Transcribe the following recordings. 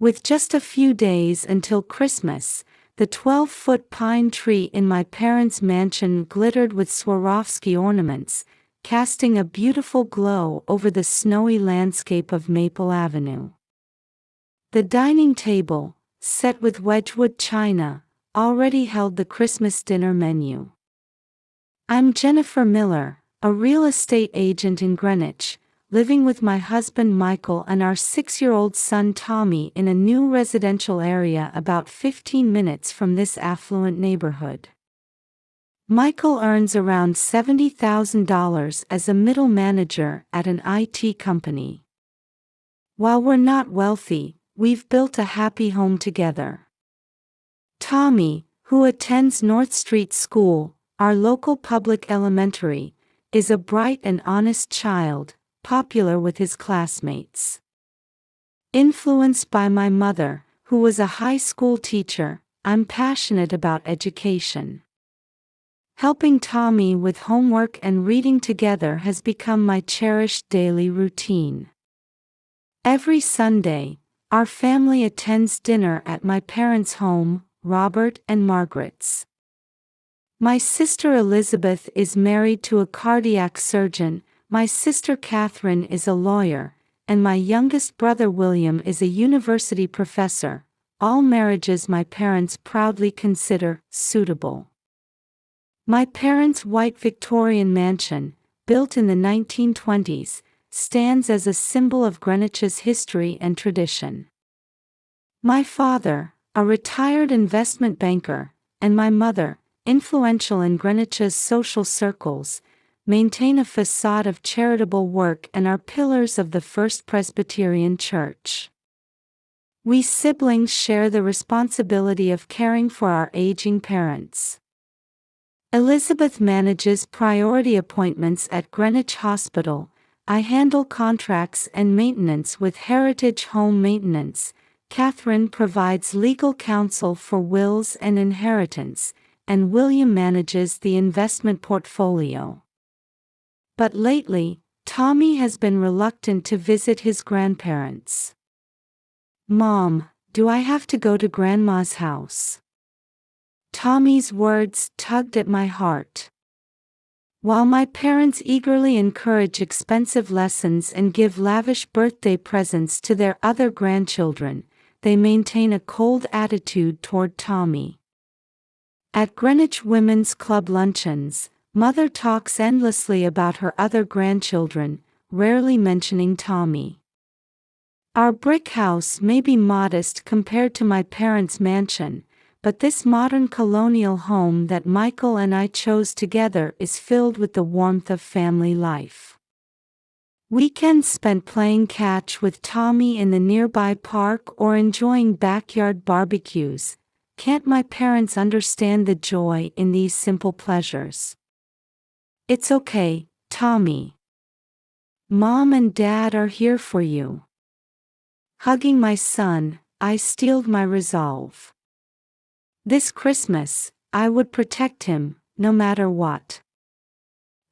With just a few days until Christmas, the 12-foot pine tree in my parents' mansion glittered with Swarovski ornaments, casting a beautiful glow over the snowy landscape of Maple Avenue. The dining table, set with Wedgwood china, already held the Christmas dinner menu. I'm Jennifer Miller, a real estate agent in Greenwich, living with my husband Michael and our 6-year-old son Tommy in a new residential area about 15 minutes from this affluent neighborhood. Michael earns around $70,000 as a middle manager at an IT company. While we're not wealthy, we've built a happy home together. Tommy, who attends North Street School, our local public elementary, is a bright and honest child, popular with his classmates. Influenced by my mother, who was a high school teacher, I'm passionate about education. Helping Tommy with homework and reading together has become my cherished daily routine. Every Sunday, our family attends dinner at my parents' home, Robert and Margaret's. My sister Elizabeth is married to a cardiac surgeon, my sister Catherine is a lawyer, and my youngest brother William is a university professor, all marriages my parents proudly consider suitable. My parents' white Victorian mansion, built in the 1920s, stands as a symbol of Greenwich's history and tradition. My father, a retired investment banker, and my mother, influential in Greenwich's social circles, maintain a facade of charitable work and are pillars of the First Presbyterian Church. We siblings share the responsibility of caring for our aging parents. Elizabeth manages priority appointments at Greenwich Hospital. I handle contracts and maintenance with Heritage Home Maintenance. Catherine provides legal counsel for wills and inheritance, and William manages the investment portfolio. But lately, Tommy has been reluctant to visit his grandparents. "Mom, do I have to go to Grandma's house?" Tommy's words tugged at my heart. While my parents eagerly encourage expensive lessons and give lavish birthday presents to their other grandchildren, they maintain a cold attitude toward Tommy. At Greenwich Women's Club luncheons, Mother talks endlessly about her other grandchildren, rarely mentioning Tommy. Our brick house may be modest compared to my parents' mansion, but this modern colonial home that Michael and I chose together is filled with the warmth of family life. Weekends spent playing catch with Tommy in the nearby park or enjoying backyard barbecues. Can't my parents understand the joy in these simple pleasures? "It's okay, Tommy. Mom and Dad are here for you." Hugging my son, I steeled my resolve. This Christmas, I would protect him, no matter what.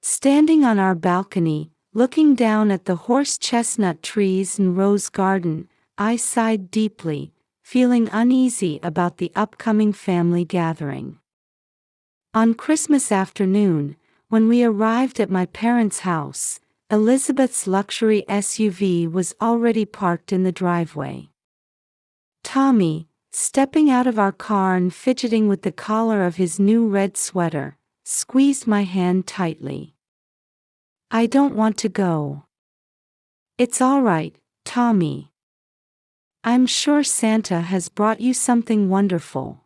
Standing on our balcony, looking down at the horse chestnut trees and rose garden, I sighed deeply, feeling uneasy about the upcoming family gathering. On Christmas afternoon, when we arrived at my parents' house, Elizabeth's luxury SUV was already parked in the driveway. Tommy, stepping out of our car and fidgeting with the collar of his new red sweater, squeezed my hand tightly. "I don't want to go." "It's all right, Tommy. I'm sure Santa has brought you something wonderful."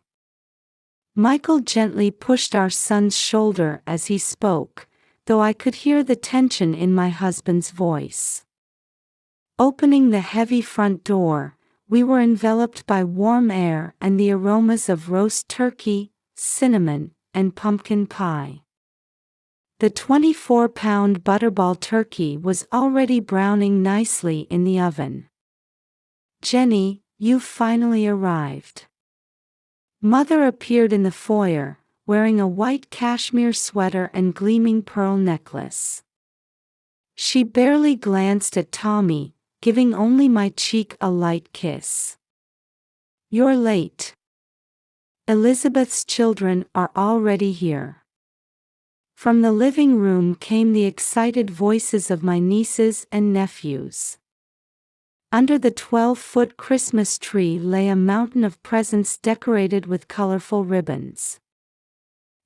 Michael gently pushed our son's shoulder as he spoke, though I could hear the tension in my husband's voice. Opening the heavy front door, we were enveloped by warm air and the aromas of roast turkey, cinnamon, and pumpkin pie. The 24-pound butterball turkey was already browning nicely in the oven. "Jenny, you've finally arrived." Mother appeared in the foyer, wearing a white cashmere sweater and gleaming pearl necklace. She barely glanced at Tommy, giving only my cheek a light kiss. You're late. Elizabeth's children are already here. From the living room came the excited voices of my nieces and nephews. Under the 12-foot Christmas tree lay a mountain of presents decorated with colorful ribbons.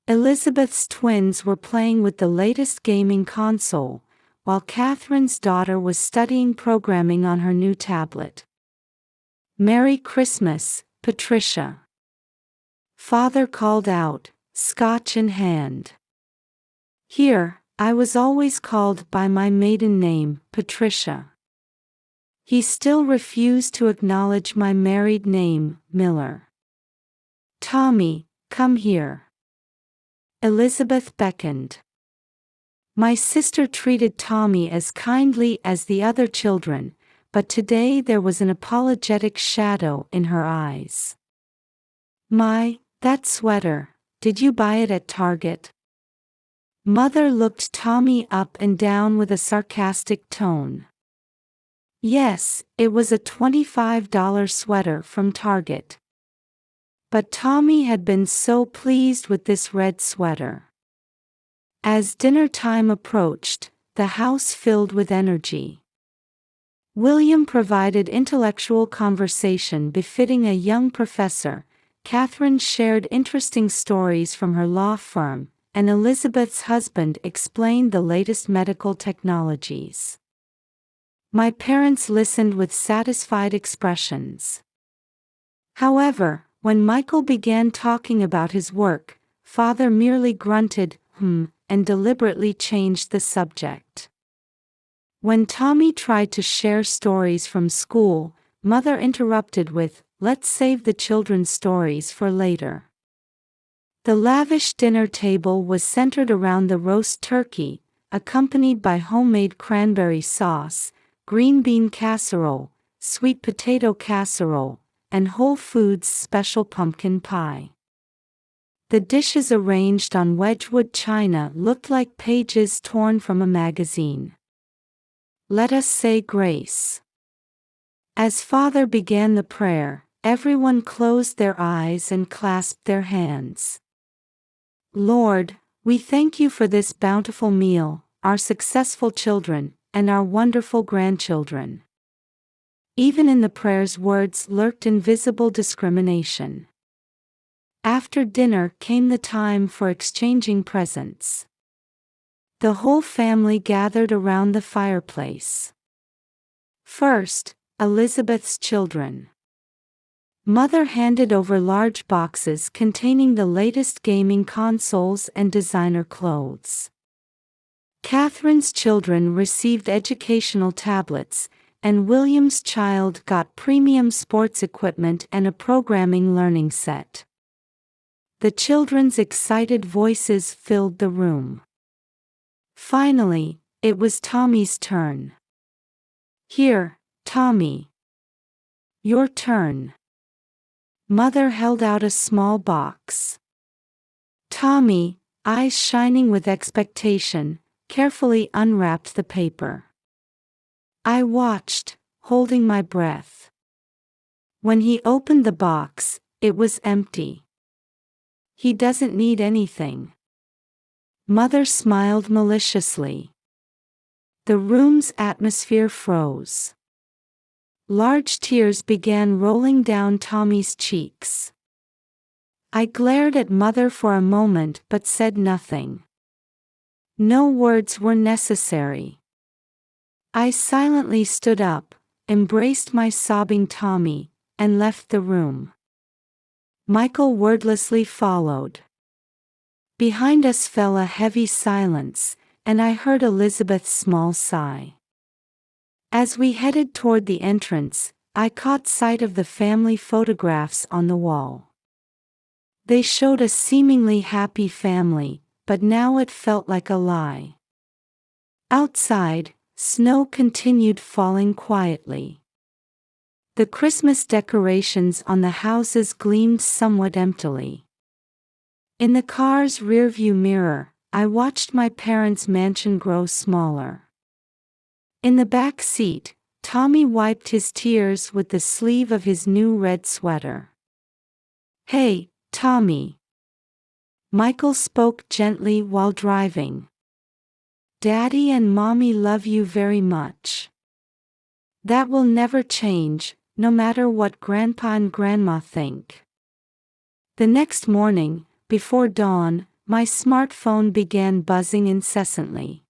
Elizabeth's twins were playing with the latest gaming console, while Catherine's daughter was studying programming on her new tablet. "Merry Christmas, Patricia," Father called out, scotch in hand. Here, I was always called by my maiden name, Patricia. He still refused to acknowledge my married name, Miller. "Tommy, come here." Elizabeth beckoned. My sister treated Tommy as kindly as the other children, but today there was an apologetic shadow in her eyes. That sweater, did you buy it at Target?" Mother looked Tommy up and down with a sarcastic tone. Yes, it was a $25 sweater from Target. But Tommy had been so pleased with this red sweater. As dinner time approached, the house filled with energy. William provided intellectual conversation befitting a young professor, Catherine shared interesting stories from her law firm, and Elizabeth's husband explained the latest medical technologies. My parents listened with satisfied expressions. However, when Michael began talking about his work, Father merely grunted, and deliberately changed the subject. When Tommy tried to share stories from school, Mother interrupted with, "Let's save the children's stories for later." The lavish dinner table was centered around the roast turkey, accompanied by homemade cranberry sauce, green bean casserole, sweet potato casserole, and Whole Foods special pumpkin pie. The dishes arranged on Wedgwood china looked like pages torn from a magazine. "Let us say grace." As Father began the prayer, everyone closed their eyes and clasped their hands. "Lord, we thank you for this bountiful meal, our successful children, and our wonderful grandchildren." Even in the prayer's words lurked invisible discrimination. After dinner came the time for exchanging presents. The whole family gathered around the fireplace. First, Elizabeth's children. Mother handed over large boxes containing the latest gaming consoles and designer clothes. Catherine's children received educational tablets, and William's child got premium sports equipment and a programming learning set. The children's excited voices filled the room. Finally, it was Tommy's turn. "Here, Tommy. Your turn." Mother held out a small box. Tommy, eyes shining with expectation, carefully unwrapped the paper. I watched, holding my breath. When he opened the box, it was empty. "He doesn't need anything." Mother smiled maliciously. The room's atmosphere froze. Large tears began rolling down Tommy's cheeks. I glared at Mother for a moment but said nothing. No words were necessary. I silently stood up, embraced my sobbing Tommy, and left the room. Michael wordlessly followed. Behind us fell a heavy silence, and I heard Elizabeth's small sigh. As we headed toward the entrance, I caught sight of the family photographs on the wall. They showed a seemingly happy family, but now it felt like a lie. Outside, snow continued falling quietly. The Christmas decorations on the houses gleamed somewhat emptily. In the car's rearview mirror, I watched my parents' mansion grow smaller. In the back seat, Tommy wiped his tears with the sleeve of his new red sweater. Hey, Tommy. Michael spoke gently while driving. Daddy and Mommy love you very much. That will never change, no matter what Grandpa and Grandma think. The next morning, before dawn, my smartphone began buzzing incessantly.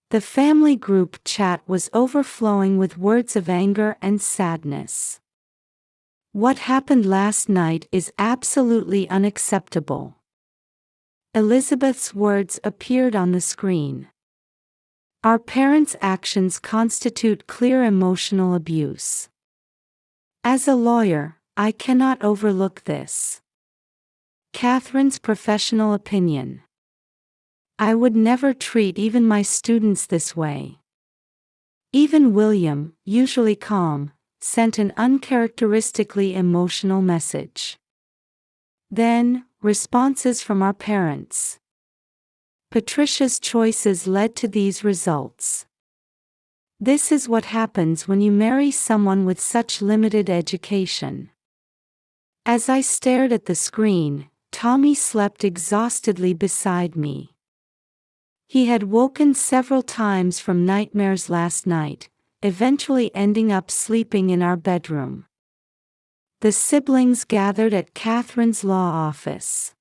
The family group chat was overflowing with words of anger and sadness. What happened last night is absolutely unacceptable. Elizabeth's words appeared on the screen. Our parents' actions constitute clear emotional abuse. As a lawyer, I cannot overlook this. Catherine's professional opinion. I would never treat even my students this way. Even William, usually calm, sent an uncharacteristically emotional message. Then, responses from our parents. Patricia's choices led to these results. This is what happens when you marry someone with such limited education. As I stared at the screen, Tommy slept exhaustedly beside me. He had woken several times from nightmares last night, eventually ending up sleeping in our bedroom. The siblings gathered at Catherine's law office.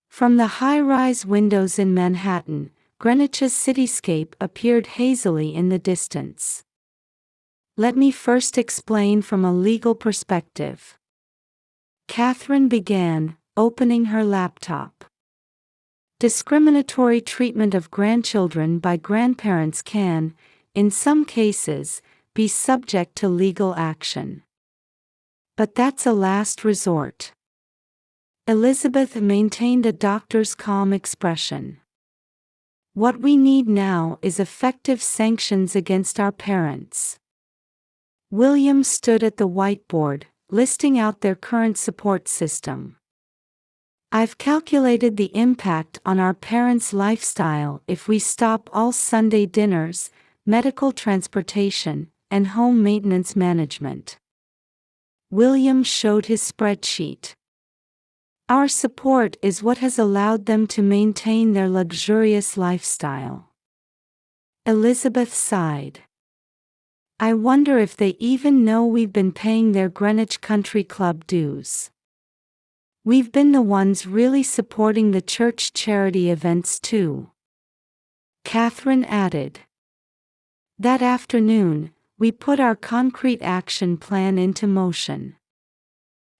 From the high-rise windows in Manhattan, Greenwich's cityscape appeared hazily in the distance. Let me first explain from a legal perspective. Catherine began, opening her laptop. Discriminatory treatment of grandchildren by grandparents can, in some cases, be subject to legal action. But that's a last resort. Elizabeth maintained a doctor's calm expression. What we need now is effective sanctions against our parents. William stood at the whiteboard, listing out their current support system. I've calculated the impact on our parents' lifestyle if we stop all Sunday dinners, medical transportation, and home maintenance management. William showed his spreadsheet. Our support is what has allowed them to maintain their luxurious lifestyle. Elizabeth sighed. I wonder if they even know we've been paying their Greenwich Country Club dues. We've been the ones really supporting the church charity events too. Catherine added. That afternoon, we put our concrete action plan into motion.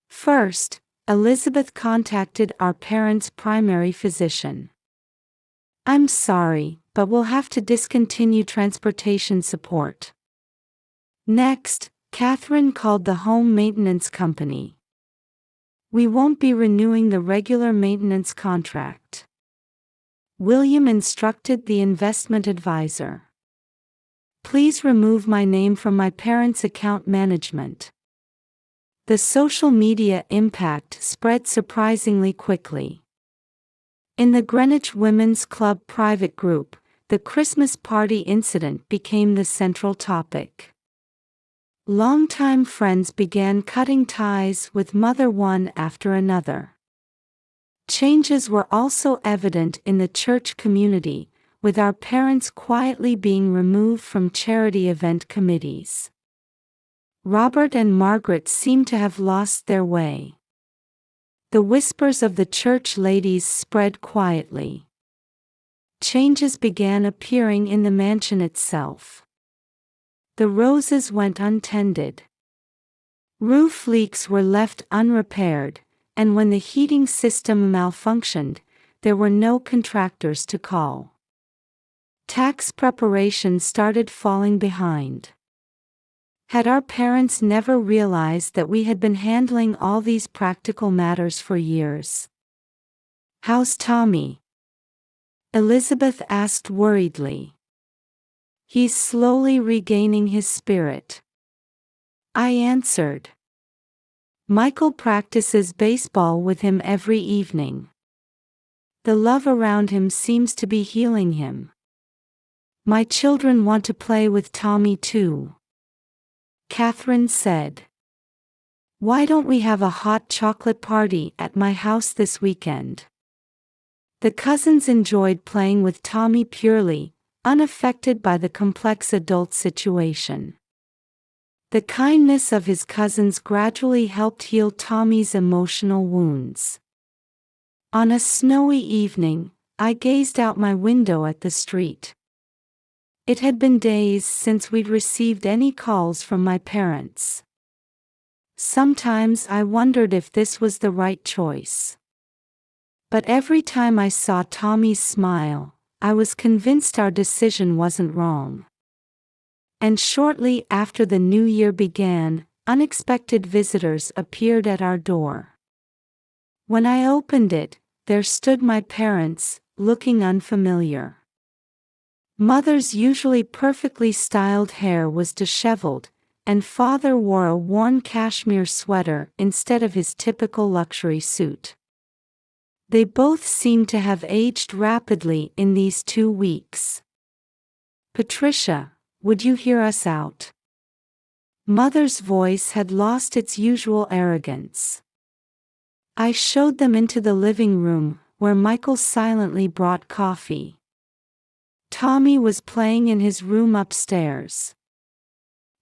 First, Elizabeth contacted our parents' primary physician. I'm sorry, but we'll have to discontinue transportation support. Next, Catherine called the home maintenance company. We won't be renewing the regular maintenance contract. William instructed the investment advisor. Please remove my name from my parents' account management. The social media impact spread surprisingly quickly. In the Greenwich Women's Club private group, the Christmas party incident became the central topic. Longtime friends began cutting ties with Mother one after another. Changes were also evident in the church community, with our parents quietly being removed from charity event committees. Robert and Margaret seemed to have lost their way. The whispers of the church ladies spread quietly. Changes began appearing in the mansion itself. The roses went untended. Roof leaks were left unrepaired, and when the heating system malfunctioned, there were no contractors to call. Tax preparations started falling behind. Had our parents never realized that we had been handling all these practical matters for years? How's Tommy? Elizabeth asked worriedly. He's slowly regaining his spirit. I answered. Michael practices baseball with him every evening. The love around him seems to be healing him. My children want to play with Tommy too. Catherine said. Why don't we have a hot chocolate party at my house this weekend? The cousins enjoyed playing with Tommy purely, unaffected by the complex adult situation. The kindness of his cousins gradually helped heal Tommy's emotional wounds. On a snowy evening, I gazed out my window at the street. It had been days since we'd received any calls from my parents. Sometimes I wondered if this was the right choice. But every time I saw Tommy's smile, I was convinced our decision wasn't wrong. And shortly after the new year began, unexpected visitors appeared at our door. When I opened it, there stood my parents, looking unfamiliar. Mother's usually perfectly styled hair was disheveled, and father wore a worn cashmere sweater instead of his typical luxury suit. They both seemed to have aged rapidly in these 2 weeks. "Patricia, would you hear us out?" Mother's voice had lost its usual arrogance. I showed them into the living room, where Michael silently brought coffee. Tommy was playing in his room upstairs.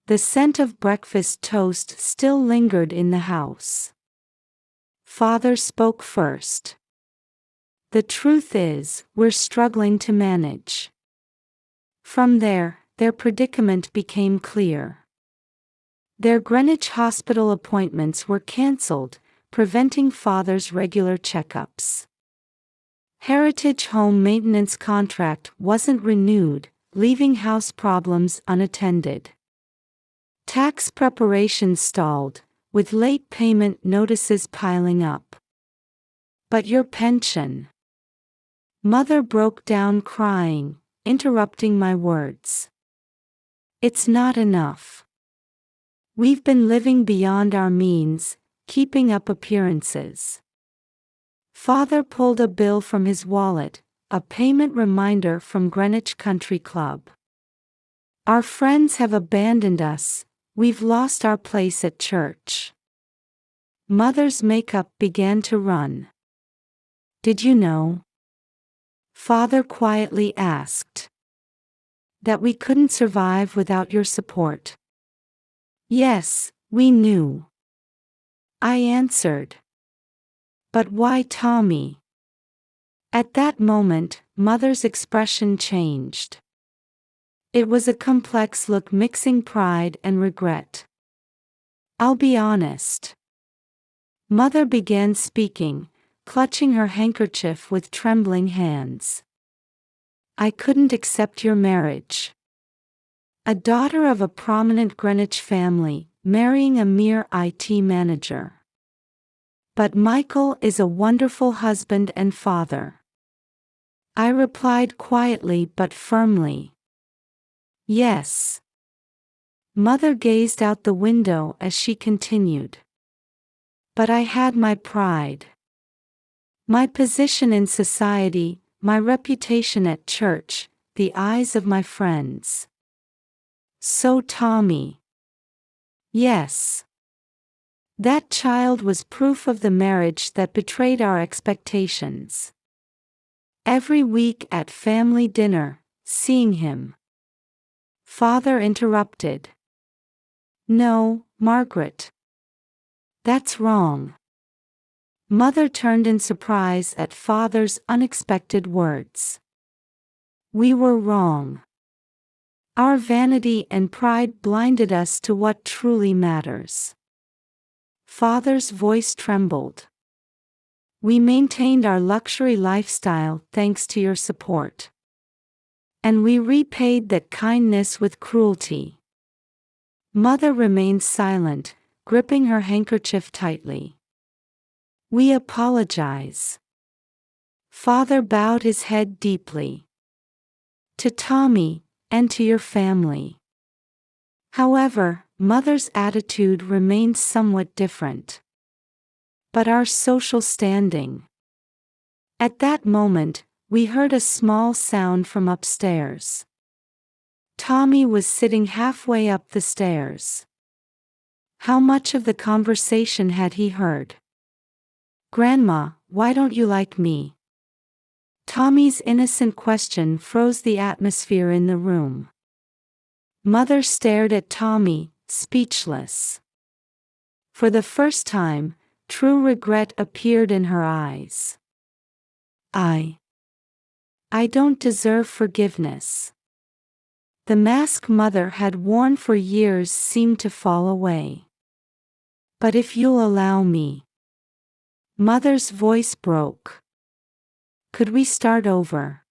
The scent of breakfast toast still lingered in the house. Father spoke first. "The truth is, we're struggling to manage." From there, their predicament became clear. Their Greenwich hospital appointments were cancelled, preventing Father's regular checkups. Heritage home maintenance contract wasn't renewed, leaving house problems unattended. Tax preparations stalled, with late payment notices piling up. "But your pension." Mother broke down crying, interrupting my words. "It's not enough. We've been living beyond our means, keeping up appearances." Father pulled a bill from his wallet, a payment reminder from Greenwich Country Club. "Our friends have abandoned us, we've lost our place at church." Mother's makeup began to run. "Did you know?" Father quietly asked. "That we couldn't survive without your support?" "Yes, we knew," I answered. "But why Tommy?" At that moment, Mother's expression changed. It was a complex look mixing pride and regret. "I'll be honest." Mother began speaking, clutching her handkerchief with trembling hands. "I couldn't accept your marriage. A daughter of a prominent Greenwich family, marrying a mere IT manager. But Michael is a wonderful husband and father." I replied quietly but firmly. "Yes." Mother gazed out the window as she continued. "But I had my pride. My position in society, my reputation at church, the eyes of my friends. So Tommy." "Yes. That child was proof of the marriage that betrayed our expectations. Every week at family dinner, seeing him." Father interrupted. "No, Margaret. That's wrong." Mother turned in surprise at Father's unexpected words. "We were wrong. Our vanity and pride blinded us to what truly matters." Father's voice trembled. "We maintained our luxury lifestyle thanks to your support. And we repaid that kindness with cruelty." Mother remained silent, gripping her handkerchief tightly. "We apologize." Father bowed his head deeply. "To Tommy, and to your family." However, Mother's attitude remained somewhat different. "But our social standing." At that moment, we heard a small sound from upstairs. Tommy was sitting halfway up the stairs. How much of the conversation had he heard? "Grandma, why don't you like me?" Tommy's innocent question froze the atmosphere in the room. Mother stared at Tommy, speechless. For the first time, true regret appeared in her eyes. I don't deserve forgiveness." The mask Mother had worn for years seemed to fall away. "But if you'll allow me." Mother's voice broke. "Could we start over?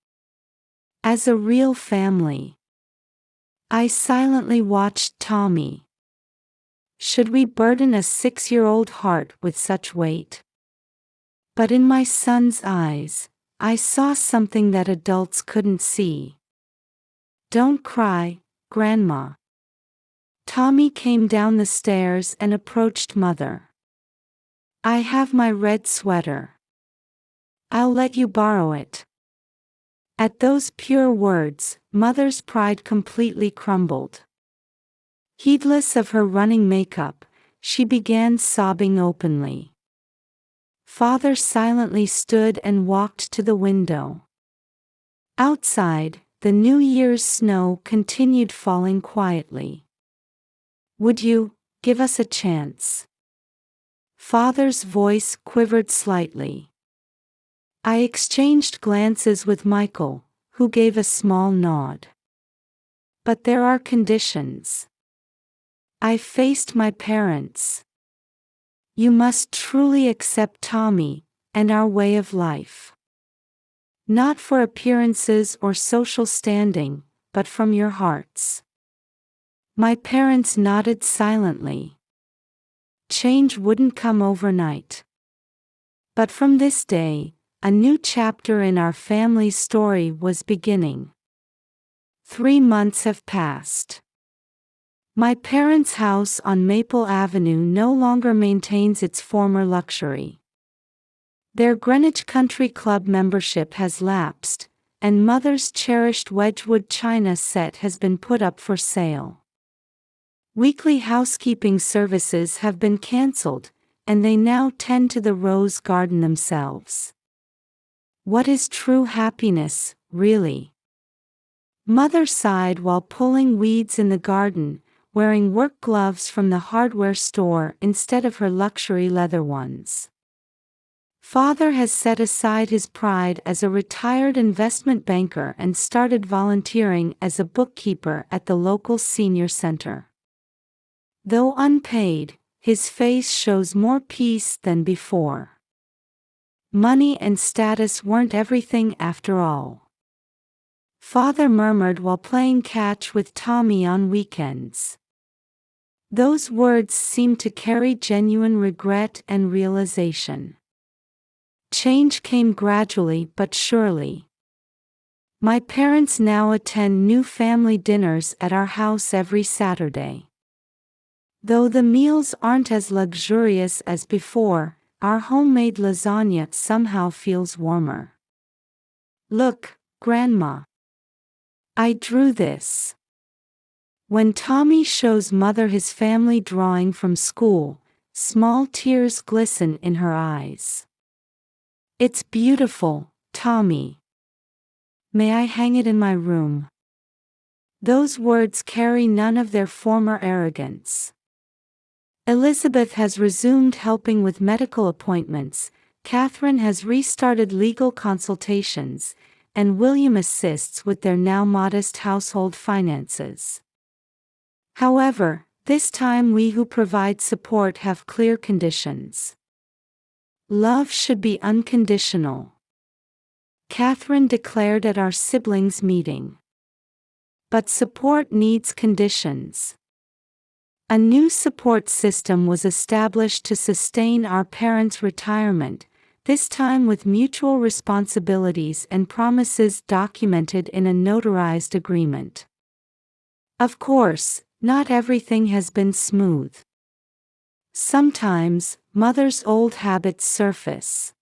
As a real family?" I silently watched Tommy. Should we burden a 6-year-old heart with such weight? But in my son's eyes, I saw something that adults couldn't see. "Don't cry, Grandma." Tommy came down the stairs and approached Mother. "I have my red sweater. I'll let you borrow it." At those pure words, Mother's pride completely crumbled. Heedless of her running makeup, she began sobbing openly. Father silently stood and walked to the window. Outside, the New Year's snow continued falling quietly. "Would you give us a chance?" Father's voice quivered slightly. I exchanged glances with Michael, who gave a small nod. "But there are conditions." I faced my parents. "You must truly accept Tommy and our way of life. Not for appearances or social standing, but from your hearts." My parents nodded silently. Change wouldn't come overnight. But from this day, a new chapter in our family's story was beginning. 3 months have passed. My parents' house on Maple Avenue no longer maintains its former luxury. Their Greenwich Country Club membership has lapsed, and Mother's cherished Wedgwood china set has been put up for sale. Weekly housekeeping services have been cancelled, and they now tend to the rose garden themselves. What is true happiness, really? Mother sighed while pulling weeds in the garden, wearing work gloves from the hardware store instead of her luxury leather ones. Father has set aside his pride as a retired investment banker and started volunteering as a bookkeeper at the local senior center. Though unpaid, his face shows more peace than before. Money and status weren't everything after all. Father murmured while playing catch with Tommy on weekends. Those words seemed to carry genuine regret and realization. Change came gradually but surely. My parents now attend new family dinners at our house every Saturday. Though the meals aren't as luxurious as before, our homemade lasagna somehow feels warmer. "Look, Grandma. I drew this." When Tommy shows Mother his family drawing from school, small tears glisten in her eyes. "It's beautiful, Tommy. May I hang it in my room?" Those words carry none of their former arrogance. Elizabeth has resumed helping with medical appointments, Catherine has restarted legal consultations, and William assists with their now modest household finances. However, this time we who provide support have clear conditions. Love should be unconditional. Catherine declared at our siblings' meeting. But support needs conditions. A new support system was established to sustain our parents' retirement, this time with mutual responsibilities and promises documented in a notarized agreement. Of course, not everything has been smooth. Sometimes, Mother's old habits surface.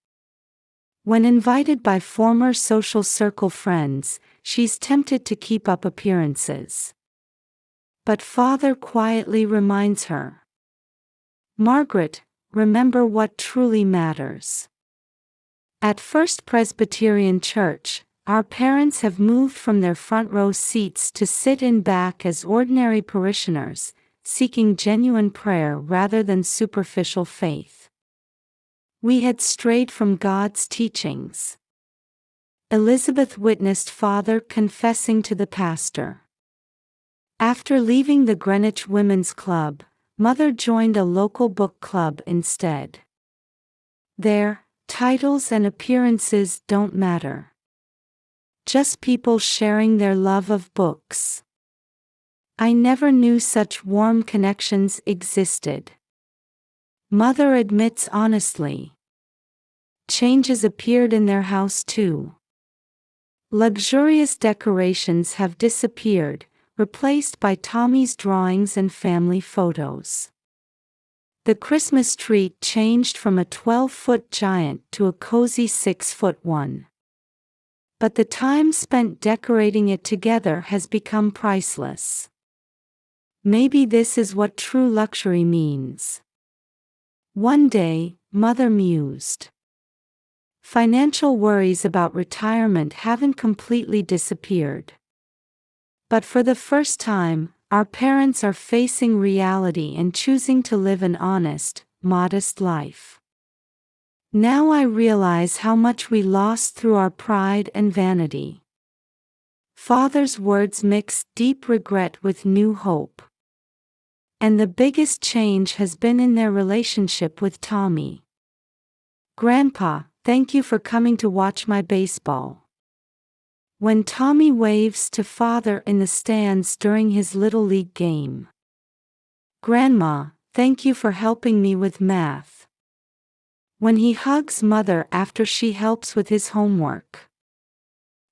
When invited by former social circle friends, she's tempted to keep up appearances. But Father quietly reminds her. Margaret, remember what truly matters. At First Presbyterian Church, our parents have moved from their front row seats to sit in back as ordinary parishioners, seeking genuine prayer rather than superficial faith. We had strayed from God's teachings. Elizabeth witnessed father confessing to the pastor. After leaving the Greenwich Women's Club, mother joined a local book club instead. There, titles and appearances don't matter. Just people sharing their love of books. I never knew such warm connections existed. Mother admits honestly. Changes appeared in their house too. Luxurious decorations have disappeared, replaced by Tommy's drawings and family photos. The Christmas tree changed from a 12-foot giant to a cozy 6-foot one. But the time spent decorating it together has become priceless. Maybe this is what true luxury means. One day, mother mused. Financial worries about retirement haven't completely disappeared. But for the first time, our parents are facing reality and choosing to live an honest, modest life. Now I realize how much we lost through our pride and vanity. Father's words mix deep regret with new hope. And the biggest change has been in their relationship with Tommy. Grandpa, thank you for coming to watch my baseball. When Tommy waves to father in the stands during his Little League game. Grandma, thank you for helping me with math. When he hugs mother after she helps with his homework.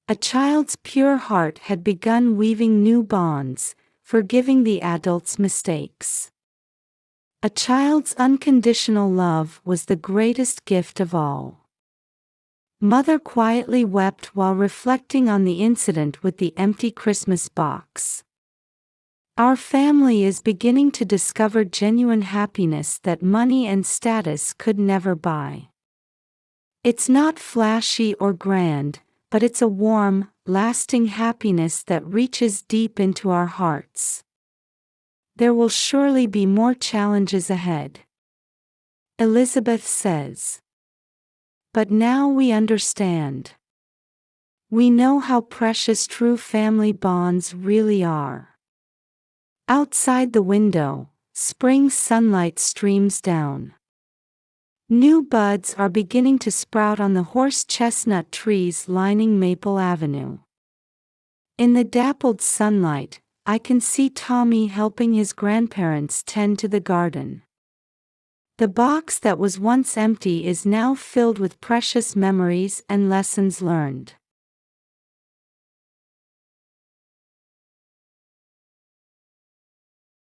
A child's pure heart had begun weaving new bonds, forgiving the adult's mistakes. A child's unconditional love was the greatest gift of all. Mother quietly wept while reflecting on the incident with the empty Christmas box. Our family is beginning to discover genuine happiness that money and status could never buy. It's not flashy or grand, but it's a warm, lasting happiness that reaches deep into our hearts. There will surely be more challenges ahead. Elizabeth says. But now we understand. We know how precious true family bonds really are. Outside the window, spring sunlight streams down. New buds are beginning to sprout on the horse chestnut trees lining Maple Avenue. In the dappled sunlight, I can see Tommy helping his grandparents tend to the garden. The box that was once empty is now filled with precious memories and lessons learned.